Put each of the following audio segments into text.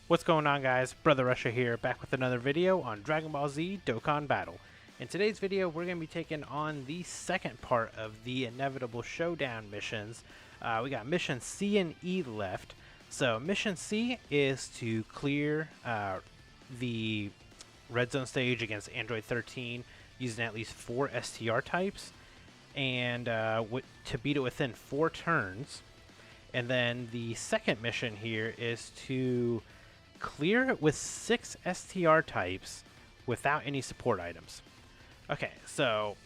What's going on, guys? Brother Russia here, back with another video on Dragon Ball Z Dokkan Battle. In today's video, we're going to be taking on the second part of the inevitable showdown missions. We got mission C and E left. So mission C is to clear the red zone stage against Android 13 using at least 4 STR types, and to beat it within 4 turns. And then the second mission here is to clear it with 6 STR types without any support items. Okay, so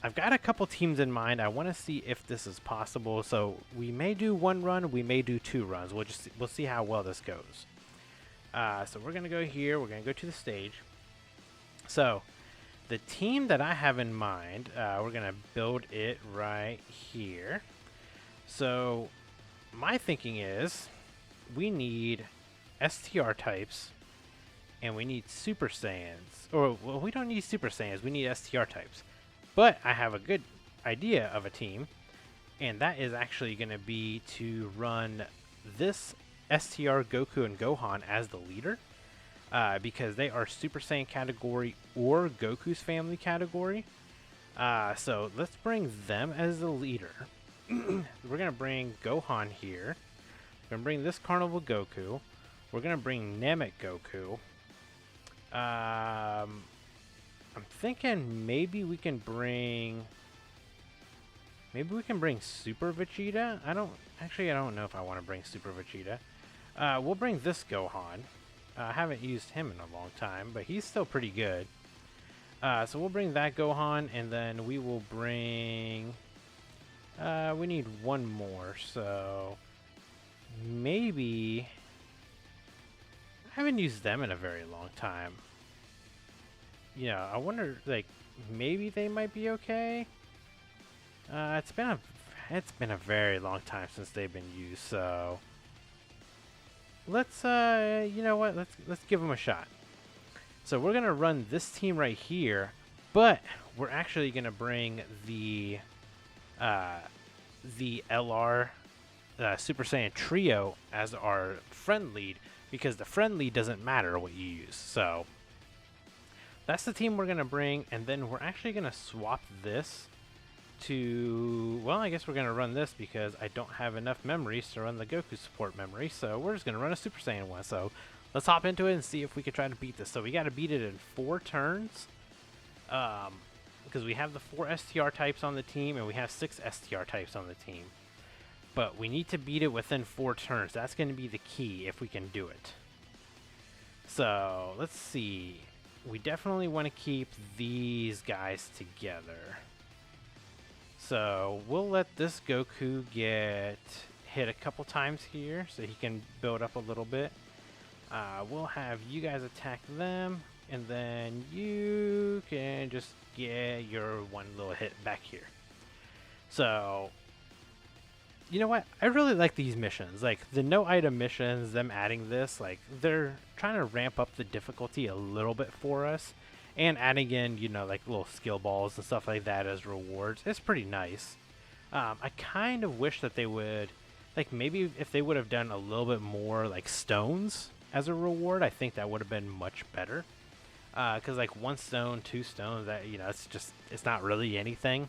I've got a couple teams in mind. I want to see if this is possible. So we may do 1 run, we may do 2 runs. We'll see how well this goes. So we're gonna go here. We're gonna go to the stage. So the team that I have in mind, we're gonna build it right here. So my thinking is we need STR types and we need Super Saiyans. Or, well, we don't need Super Saiyans, we need STR types. But I have a good idea of a team, and that is actually going to be to run this STR Goku and Gohan as the leader, because they are Super Saiyan category or Goku's family category. So let's bring them as the leader. We're going to bring Gohan here. We're going to bring this Carnival Goku. We're going to bring Namek Goku. I'm thinking maybe we can bring Super Vegeta. I don't know if I want to bring Super Vegeta. We'll bring this Gohan. I haven't used him in a long time, but he's still pretty good. So we'll bring that Gohan, and then we will bring... we need one more, so maybe... I haven't used them in a very long time. Yeah, I wonder, like, maybe they might be okay. It's been a very long time since they've been used, so let's you know what? Let's give them a shot. So we're gonna run this team right here, but we're actually gonna bring the LR Super Saiyan Trio as our friend lead, because the friend lead doesn't matter what you use. So that's the team we're going to bring, and then we're actually going to swap this to, well, I guess we're going to run this because I don't have enough memories to run the Goku support memory, so we're just going to run a Super Saiyan one. So let's hop into it and see if we can try to beat this. So we got to beat it in 4 turns, because we have the 4 STR types on the team, and we have 6 STR types on the team. But we need to beat it within 4 turns. That's going to be the key if we can do it. So let's see. We definitely want to keep these guys together. So we'll let this Goku get hit a couple times here so he can build up a little bit. We'll have you guys attack them, and then you can just get your one little hit back here. So... you know what? I really like these missions. Like, the no item missions, them adding this, like, they're trying to ramp up the difficulty a little bit for us. And adding in, you know, like, little skill balls and stuff like that as rewards. It's pretty nice. I kind of wish that they would, like, maybe if they would have done a little bit more, like, stones as a reward, I think that would have been much better. Because, like, 1 stone, 2 stones, that, you know, it's not really anything.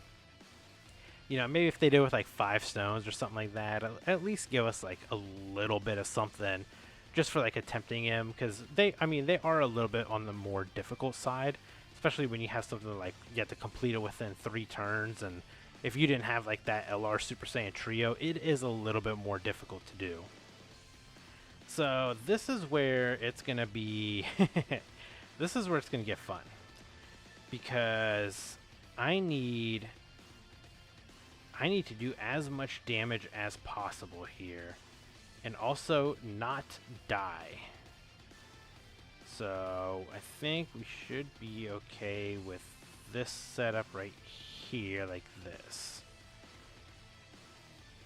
You know, maybe if they did with like 5 stones or something like that, at least give us like a little bit of something just for like attempting him, because they are a little bit on the more difficult side, especially when you have something like you have to complete it within 3 turns, and if you didn't have like that LR Super Saiyan Trio, it is a little bit more difficult to do. So this is where it's gonna be this is where it's gonna get fun, because I need to do as much damage as possible here, and also not die. So I think we should be okay with this setup right here, like this.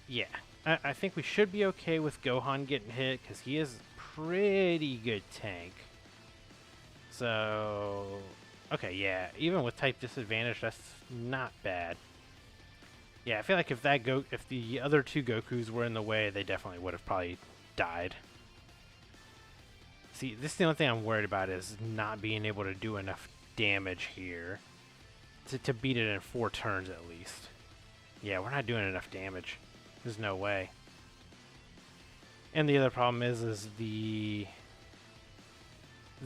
Yeah, I think we should be okay with Gohan getting hit, because he is a pretty good tank. So, okay, yeah, even with type disadvantage, that's not bad. Yeah, I feel like if the other 2 Gokus were in the way, they definitely would have probably died. See, this is the only thing I'm worried about is not being able to do enough damage here to beat it in 4 turns at least. Yeah, we're not doing enough damage. There's no way. And the other problem is the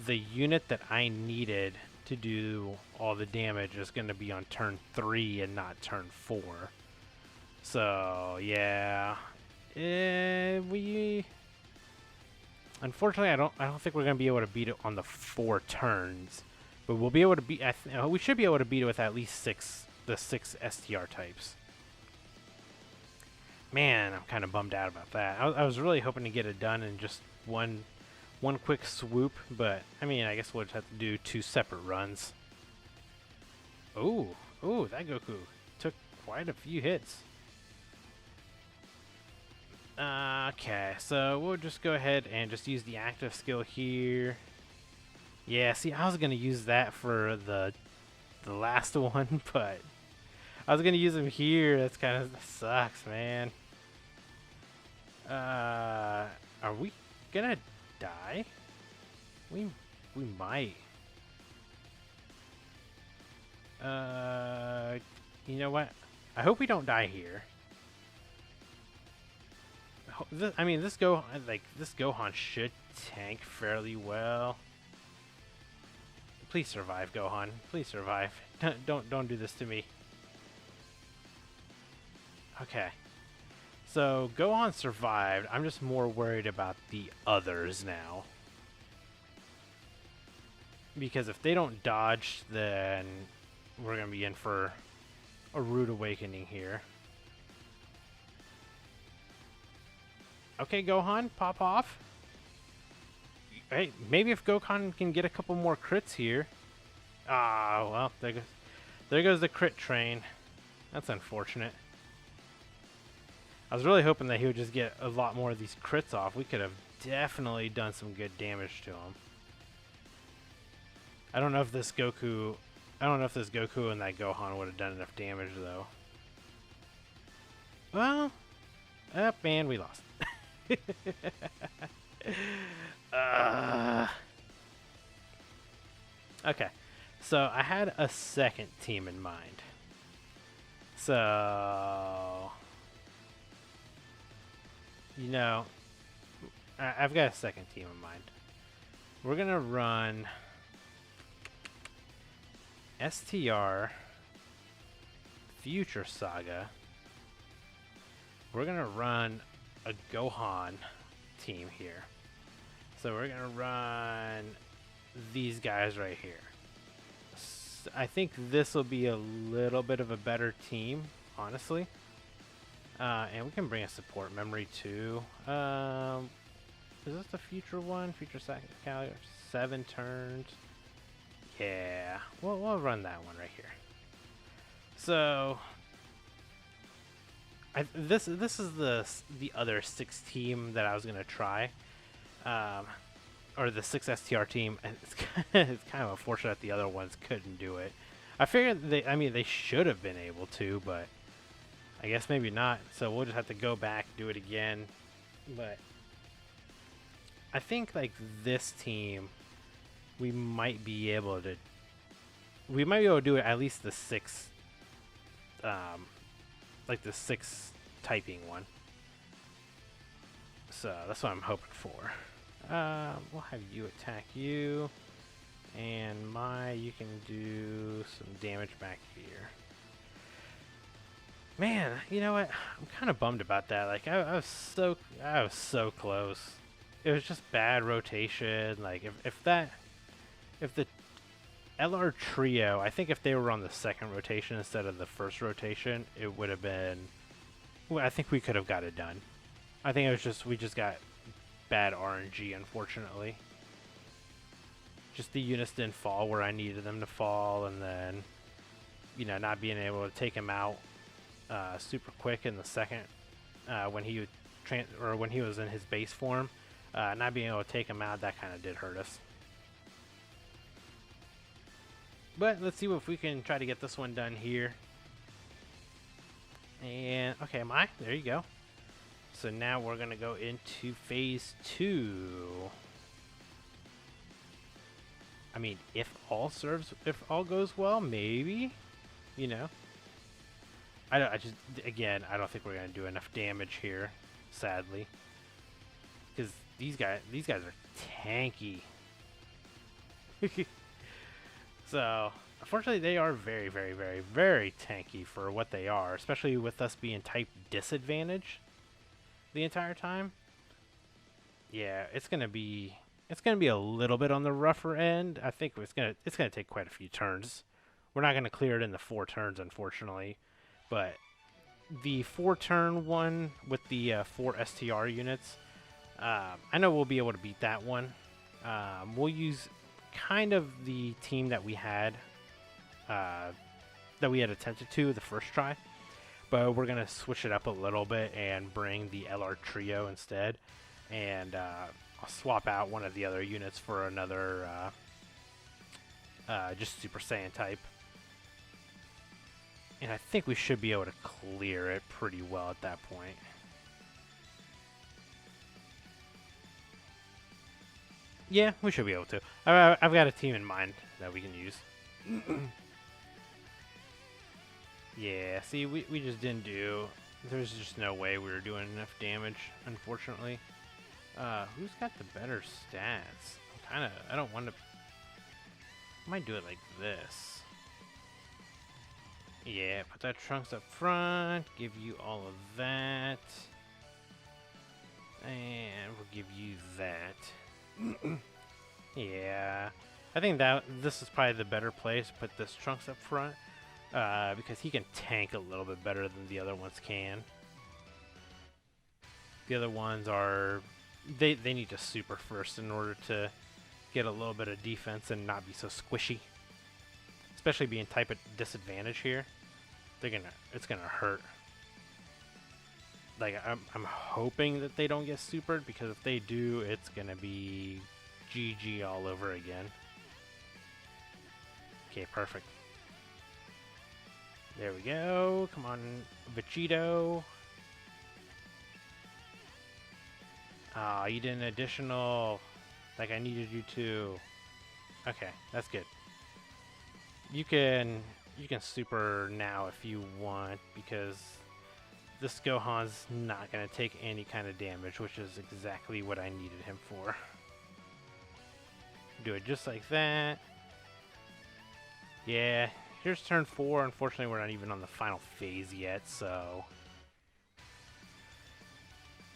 unit that I needed to do all the damage is going to be on turn 3 and not turn 4. So yeah, unfortunately I don't think we're going to be able to beat it on the 4 turns, but we'll be able to beat. We should be able to beat it with at least the 6 STR types. Man, I'm kind of bummed out about that. I was really hoping to get it done in just one quick swoop, but I mean, I guess we'll just have to do 2 separate runs. Ooh, that Goku took quite a few hits. Okay, so we'll just go ahead and just use the active skill here. Yeah, see, I was gonna use that for the last one, but I was gonna use him here. That's kind of sucks, man. Are we gonna die? We might. You know what? I hope we don't die here. I mean, this Gohan should tank fairly well. Please survive, Gohan. Please survive. Don't do this to me. Okay. So Gohan survived. I'm just more worried about the others now. Because if they don't dodge, then we're going to be in for a rude awakening here. Okay, Gohan, pop off. Hey, maybe if Gohan can get a couple more crits here. Ah, well, there goes the crit train. That's unfortunate. I was really hoping that he would just get a lot more of these crits off. We could have definitely done some good damage to him. I don't know if this Goku and that Gohan would have done enough damage though. Well, man, we lost. Okay, so I had a second team in mind. So, you know, I've got a second team in mind. We're gonna run STR Future Saga. We're gonna run a Gohan team here. So we're gonna run these guys right here. I think this will be a little bit of a better team, honestly. And we can bring a support memory too. Is this the future one? Future Saga calendar, 7 turns. Yeah, we'll run that one right here. So this is the other 6 team that I was gonna try, or the 6 STR team. It's kind of unfortunate that the other ones couldn't do it. I figured they should have been able to, but I guess maybe not. So we'll just have to go back, do it again. But I think like this team, we might be able to do it at least the 6, like the 6 typing one. So that's what I'm hoping for. We'll have you attack you, and you can do some damage back here. Man, you know what? I'm kind of bummed about that. Like I was so close. It was just bad rotation. Like if the LR trio, I think if they were on the 2nd rotation instead of the 1st rotation, it would have been. Well, I think we could have got it done. I think it was just we just got bad RNG, unfortunately. Just the units didn't fall where I needed them to fall, and then not being able to take him out super quick in the 2nd when he when he was in his base form. Not being able to take him out, that kind of did hurt us. But let's see if we can try to get this one done here. And okay, there you go. So now we're gonna go into phase 2. I mean, if all goes well, maybe, you know. Again, I don't think we're gonna do enough damage here, sadly, because these guys are tanky. So, unfortunately, they are very, very, very, very tanky for what they are, especially with us being type disadvantage the entire time. Yeah, it's gonna be a little bit on the rougher end. I think it's gonna take quite a few turns. We're not gonna clear it in the 4 turns, unfortunately, but the 4-turn one with the 4 STR units, I know we'll be able to beat that one. We'll use kind of the team that we had attempted to the first try, but we're gonna switch it up a little bit and bring the LR trio instead, and I'll swap out one of the other units for another just Super Saiyan type, and I think we should be able to clear it pretty well at that point. Yeah, we should be able to. I've got a team in mind that we can use. Yeah, see, we just didn't do... There's just no way we were doing enough damage, unfortunately. Who's got the better stats? I don't want to... I might do it like this. Yeah, put that Trunks up front, give you all of that. And we'll give you that. Yeah, I think that this is probably the better place to put this Trunks up front, because he can tank a little bit better than the other ones can. The other ones are, they need to super first in order to get a little bit of defense and not be so squishy. Especially being type at disadvantage here, it's gonna hurt. Like, I'm hoping that they don't get supered, because if they do, it's gonna be GG all over again. Okay, perfect. There we go. Come on, Vegito. Ah, you did an additional, like I needed you to. Okay, that's good. You can super now if you want, because this Gohan's not going to take any kind of damage, which is exactly what I needed him for. Do it just like that. Yeah, here's turn 4. Unfortunately, we're not even on the final phase yet, so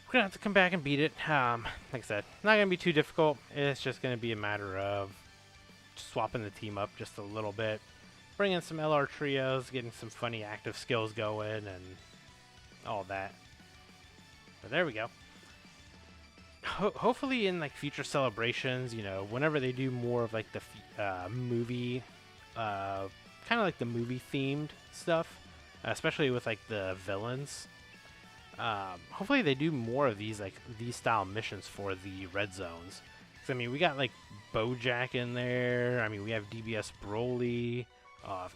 we're going to have to come back and beat it. Like I said, not going to be too difficult. It's just going to be a matter of swapping the team up just a little bit, bringing some LR trios, getting some funny active skills going, and all that. But there we go. Hopefully in like future celebrations, you know, whenever they do more of like the movie, kind of like the movie themed stuff, especially with like the villains, hopefully they do more of these style missions for the red zones. 'Cause, I mean, we got like Bojack in there. I mean, we have DBS Broly.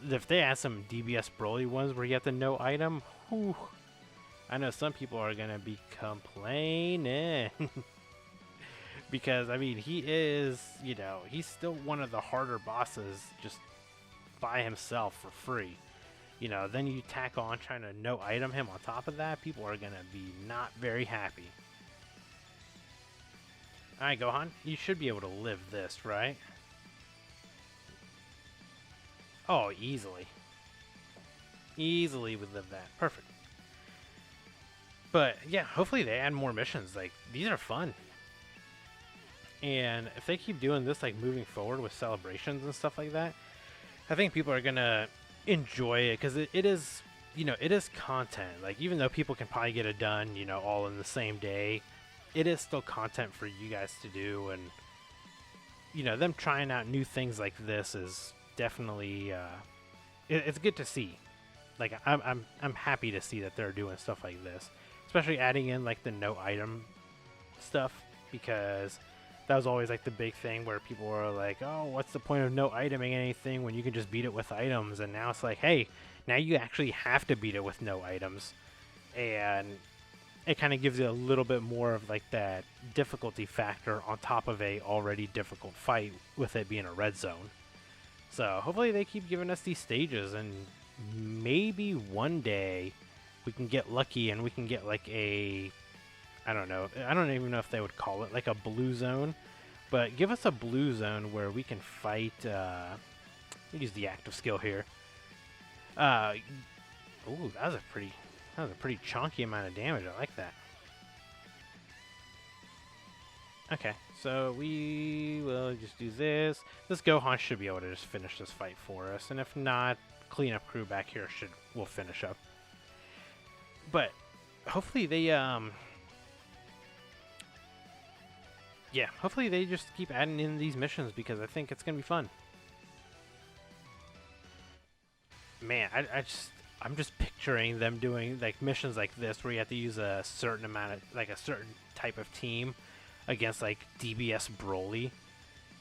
If they add some DBS Broly ones where you have to no item, whew, I know some people are gonna be complaining. Because, I mean, he is, you know, he's still one of the harder bosses just by himself for free. You know, then you tack on trying to no item him on top of that, people are gonna be not very happy. Alright, Gohan, you should be able to live this, right? Oh, easily. Easily would live that. Perfect. But, yeah, hopefully they add more missions. Like, these are fun. And if they keep doing this, like, moving forward with celebrations and stuff like that, I think people are going to enjoy it, because it is, you know, it is content. Like, even though people can probably get it done, you know, all in the same day, it is still content for you guys to do. And, you know, them trying out new things like this is definitely, it's good to see. Like, I'm happy to see that they're doing stuff like this, especially adding in like the no item stuff, because that was always like the big thing where people were like, oh, what's the point of no iteming anything when you can just beat it with items? And now it's like, hey, now you actually have to beat it with no items. And it kind of gives you a little bit more of like that difficulty factor on top of a already difficult fight with it being a red zone. So hopefully they keep giving us these stages, and maybe one day we can get lucky and we can get like a, I don't know, I don't even know if they would call it like a blue zone, but give us a blue zone where we can fight, use the active skill here. Ooh, that was a pretty chunky amount of damage. I like that. Okay, so we will just do this. This Gohan should be able to just finish this fight for us, and if not, cleanup crew back here will finish up. But hopefully they hopefully they just keep adding in these missions, because I think it's gonna be fun. Man, I'm just picturing them doing like missions like this where you have to use a certain amount of, like, a certain type of team against like DBS Broly,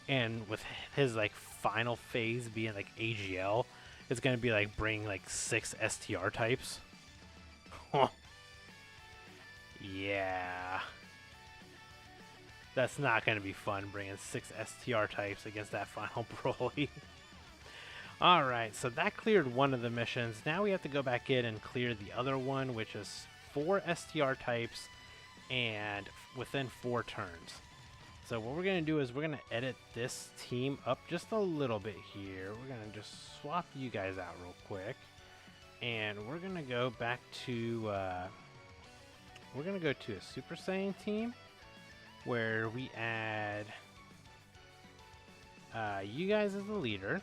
and with his like final phase being like AGL, it's gonna be like bring like 6 STR types. Yeah, that's not gonna be fun, bringing 6 STR types against that final Broly. Alright, so that cleared one of the missions. Now we have to go back in and clear the other one, which is 4 STR types and within 4 turns. So what we're going to do is we're going to edit this team up just a little bit here. We're going to just swap you guys out real quick. And we're going to go back to, we're going to go to a Super Saiyan team where we add you guys as the leader.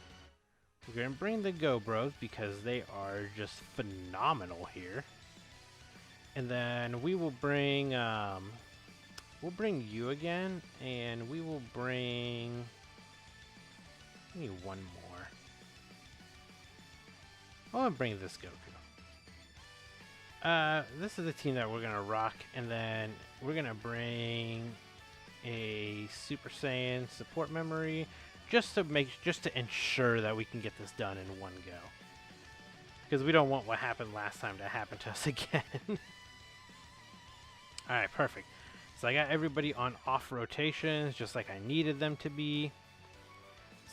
We're going to bring the Go Bros because they are just phenomenal here. And then we will bring, we'll bring you again, and we will bring, give me one more. I want to bring this Goku. This is the team that we're going to rock, and then we're going to bring a Super Saiyan support memory, just to ensure that we can get this done in one go. Because we don't want what happened last time to happen to us again. Alright, perfect. So I got everybody on off rotations, just like I needed them to be.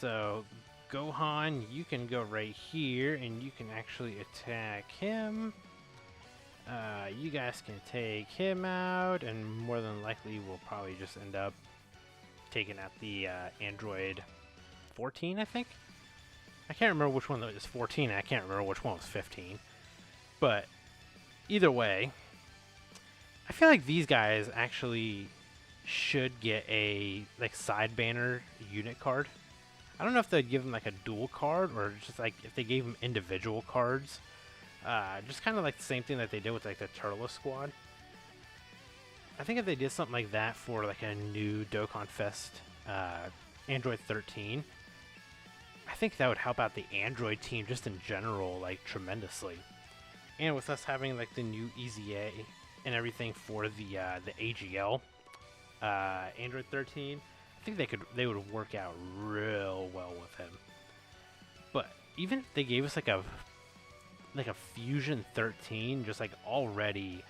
So, Gohan, you can go right here, and you can actually attack him. You guys can take him out, and more than likely we'll probably just end up taking out the Android 14, I think. I can't remember which one was 14. I can't remember which one was 15. But either way, I feel like these guys actually should get a like side banner unit card. I don't know if they'd give them like a dual card or just like if they gave them individual cards. Just kind of like the same thing that they did with like the Turtle Squad. I think if they did something like that for like a new Dokkan Fest Android 13, I think that would help out the Android team just in general, like, tremendously. And with us having like the new EZA and everything for the AGL Android 13, I think they would work out real well with him. But even if they gave us like a Fusion 13, just like already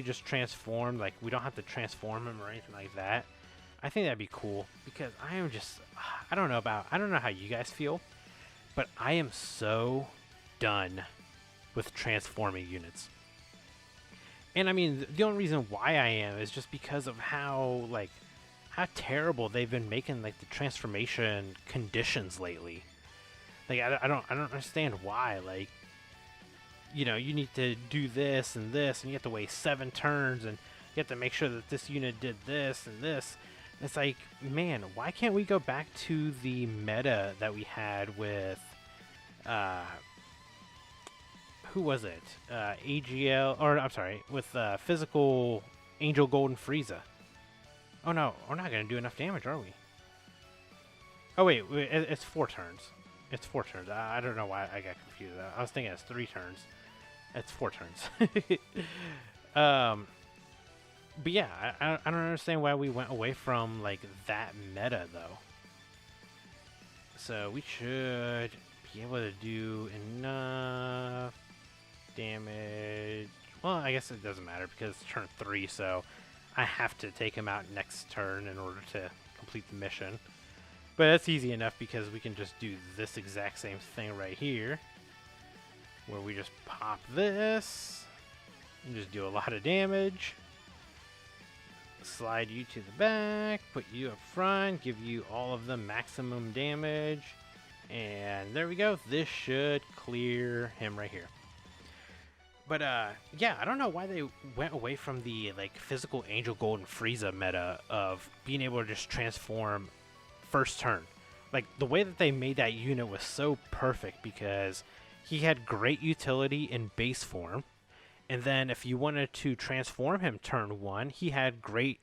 just transformed, like we don't have to transform him or anything like that, I think that'd be cool, because I am just, I don't know how you guys feel, but I am so done with transforming units. And I mean, the only reason why I am is just because of how terrible they've been making like the transformation conditions lately. Like I don't understand why. Like, you know, you need to do this and this, and you have to wait 7 turns, and you have to make sure that this unit did this and this. It's like, man, why can't we go back to the meta that we had with, who was it? AGL, or I'm sorry, with physical Angel Golden Frieza. Oh no, we're not going to do enough damage, are we? Oh wait, it's 4 turns. It's 4 turns. I don't know why I got confused. I was thinking it's 3 turns. It's 4 turns. But yeah, I don't understand why we went away from like that meta though. So we should be able to do enough damage Well, I guess it doesn't matter because it's turn 3, so I have to take him out next turn in order to complete the mission. But that's easy enough because we can just do this exact same thing right here, where we just pop this and just do a lot of damage. Slide you to the back, put you up front, give you all of the maximum damage, and there we go. This should clear him right here. But yeah, I don't know why they went away from the like physical Angel Gold and Frieza meta of being able to just transform first turn. Like the way that they made that unit was so perfect because he had great utility in base form. And then if you wanted to transform him turn 1, he had great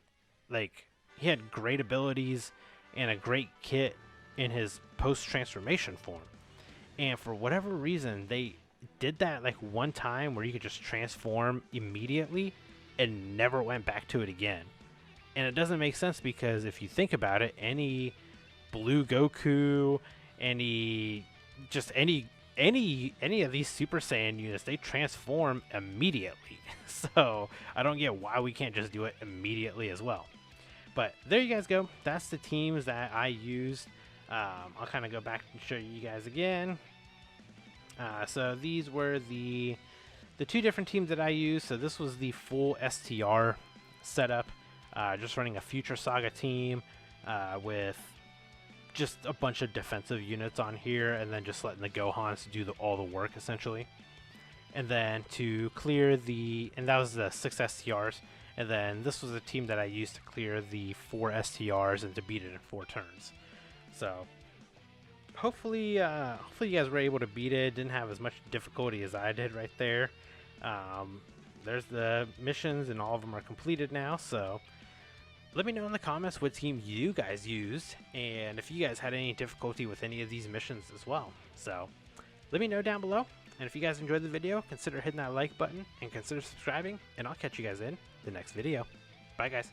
abilities and a great kit in his post-transformation form. And for whatever reason, they did that like one time where you could just transform immediately and never went back to it again. And it doesn't make sense because if you think about it, any Blue Goku, any of these Super Saiyan units, they transform immediately. So I don't get why we can't just do it immediately as well. But there you guys go. That's the teams that I used. I'll kind of go back and show you guys again. So these were the 2 different teams that I used. So this was the full STR setup, just running a Future Saga team with just a bunch of defensive units on here, and then just letting the Gohans do all the work essentially. And then to clear and that was the 6 STRs. And then this was a team that I used to clear the 4 STRs and to beat it in 4 turns. So hopefully you guys were able to beat it. Didn't have as much difficulty as I did right there. There's the missions and all of them are completed now. So let me know in the comments what team you guys used and if you guys had any difficulty with any of these missions as well. So let me know down below. And if you guys enjoyed the video, consider hitting that like button and consider subscribing, and I'll catch you guys in the next video. Bye guys.